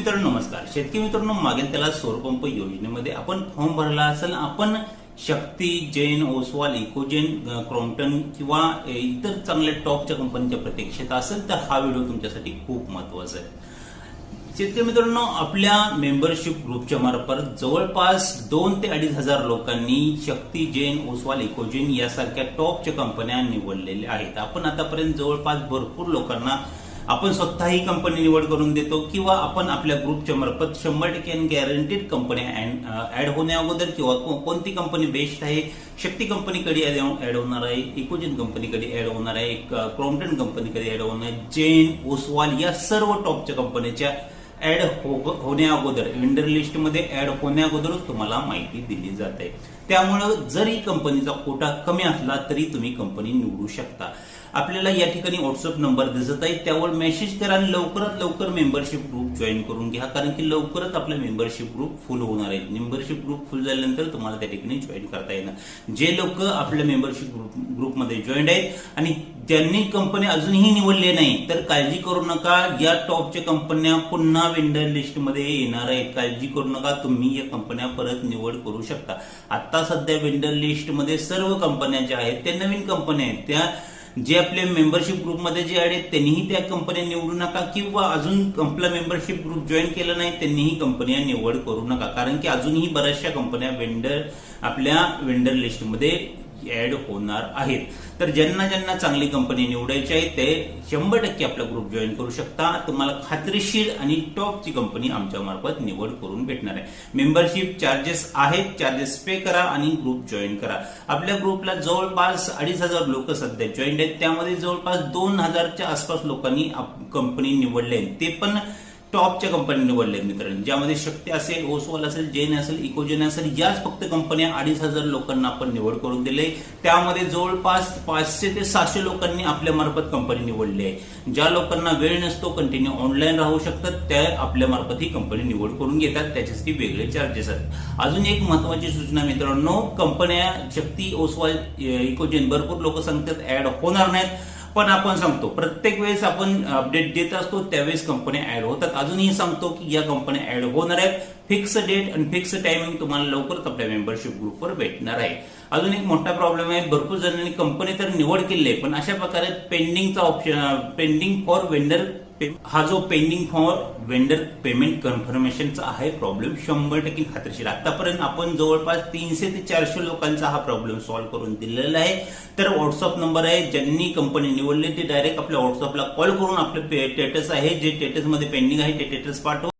मित्रांनो नमस्कार. शेतकरी मित्रांनो, मागेल त्याला सौर पंप योजनेमध्ये आपण फॉर्म भरला असेल. आपण शक्ती, जैन, ओसवाल, इकोजेन, क्रॉम्प्टन किंवा इतर चांगल्या टॉपच्या कंपनीच्या प्रतीक्षेत असेल तर हा व्हिडिओ तुमच्यासाठी खूप महत्वाचा आहे. शेतकरी मित्रांनो, आपल्या मेंबरशिप ग्रुपच्या मार्फत जवळपास 2 ते 2,500 लोकांनी शक्ती, जैन, ओसवाल, इकोजेन यासारख्या टॉपच्या कंपन्या निवडलेल्या आहेत. आपण आतापर्यंत जवळपास भरपूर लोकांना आपण स्वतः ही कंपनी निवड करून देतो किंवा आपण आपल्या ग्रुपच्या मार्फत 100% गॅरंटीड कंपन्या ऍड होण्या अगोदर किंवा कोणती कंपनी बेस्ट आहे, शक्ती कंपनीकडे ऍड होणार आहे, इकोजेन कंपनीकडे ऍड होणार आहे, क्रॉम्प्टन कंपनीकडे ऍड होणार आहे, जैन, ओसवाल या सर्व टॉपच्या कंपन्यांच्या ऍड होण्या अगोदर, वेंडर लिस्ट मध्ये ऍड होण्या अगोदरच तुम्हाला माहिती दिली जाते. त्यामुळे जरी कंपनीचा कोटा कमी असला तरी तुम्ही कंपनी निवडू शकता. आपल्याला या ठिकाणी व्हॉट्सअप नंबर दिसत आहे, त्यावर मेसेज करा आणि लवकरात लवकर मेंबरशिप ग्रुप जॉईन करून घ्या, कारण की लवकरच आपला मेंबरशिप ग्रुप फुल होणार आहे. मेंबरशिप ग्रुप फुल झाल्यानंतर तुम्हाला त्या ठिकाणी जॉईन करता येणार. जे लोक आपल्या मेंबरशिप ग्रुपमध्ये जॉईन आहेत आणि ज्यांनी कंपनी अजूनही निवडली नाही तर काळजी करू नका. या टॉपच्या कंपन्या पुन्हा वेंडर लिस्टमध्ये येणार आहेत. काळजी करू नका, तुम्ही या कंपन्या परत निवड करू शकता. आता सध्या वेंडर लिस्टमध्ये सर्व कंपन्या ज्या आहेत त्या नवीन कंपन्या आहेत. त्या जे आपल्या मेंबरशिप ग्रुपमध्ये जे ऍड आहेत त्यांनीही त्या कंपन्या निवडू नका, किंवा अजून आपला मेंबरशिप ग्रुप जॉईन केलं नाही त्यांनीही कंपन्या निवड करू नका, कारण की अजूनही बऱ्याचशा कंपन्या आपल्या वेंडर लिस्टमध्ये ऍड होणार आहेत. तर ज्यांना ज्यांना चांगली कंपनी निवडायची आहे ते 100% आपला ग्रुप जॉईन करू शकता. तुम्हाला खात्रीशीर आणि टॉपची कंपनी आमच्या मार्फत निवड करून भेटणार आहे. मेंबरशिप चार्जेस आहेत, चार्जेस पे करा आणि ग्रुप जॉईन करा. आपल्या ग्रुपला जवळपास 2,500 लोक सध्या जॉईन आहेत. त्यामध्ये जवळपास 2,000च्या आसपास लोकांनी कंपनी निवडले, ते पण टॉपच्या कंपनी निवडल्या मित्रांनो. ज्यामध्ये शक्ती असेल, ओसवाल असेल, जैन असेल, इकोजेन असेल, याच फक्त कंपन्या 2,500 लोकांना आपण निवड करून दिले. त्यामध्ये जवळपास 500 ते 700 लोकांनी आपल्या मार्फत कंपनी निवडली आहे. ज्या लोकांना वेळ नसतो, कंटिन्यू ऑनलाईन राहू शकतात, त्या आपल्या मार्फत ही कंपनी निवड करून घेतात. त्याच्यासाठी वेगळे चार्जेस आहेत. अजून एक महत्वाची सूचना मित्रांनो, कंपन्या शक्ती, ओसवाल, इकोजेन भरपूर लोक सांगतात ऍड होणार नाहीत, पण आपण सांगतो प्रत्येक वेळेस आपण अपडेट देत असतो त्यावेळेस कंपन्या ऍड होतात. अजूनही सांगतो की या कंपन्या ऍड होणार आहेत. फिक्स डेट आणि फिक्स टायमिंग तुम्हाला लवकरच आपल्या मेंबरशिप ग्रुपवर भेटणार आहे. अजून एक मोठा प्रॉब्लेम आहे, भरपूर जणांनी कंपनी तर निवड केली आहे पण अशा प्रकारे पेंडिंगचा ऑप्शन, पेंडिंग फॉर वेंडर, हा जो पेंडिंग फॉर वेंडर पेमेंट कन्फर्मेशनचा आहे प्रॉब्लेम 100% खात्रीशीर. आतापर्यंत आपण जवळपास 300 ते 400 लोकांचा हा प्रॉब्लेम सॉल्व्ह करून दिलेला आहे. तर व्हॉट्सअप नंबर आहे, ज्यांनी कंपनी निवडली ते डायरेक्ट आपल्या व्हॉट्सअपला कॉल करून आपले स्टेटस आहे, जे स्टेटस मध्ये पेंडिंग आहे ते स्टेटस पाठवा.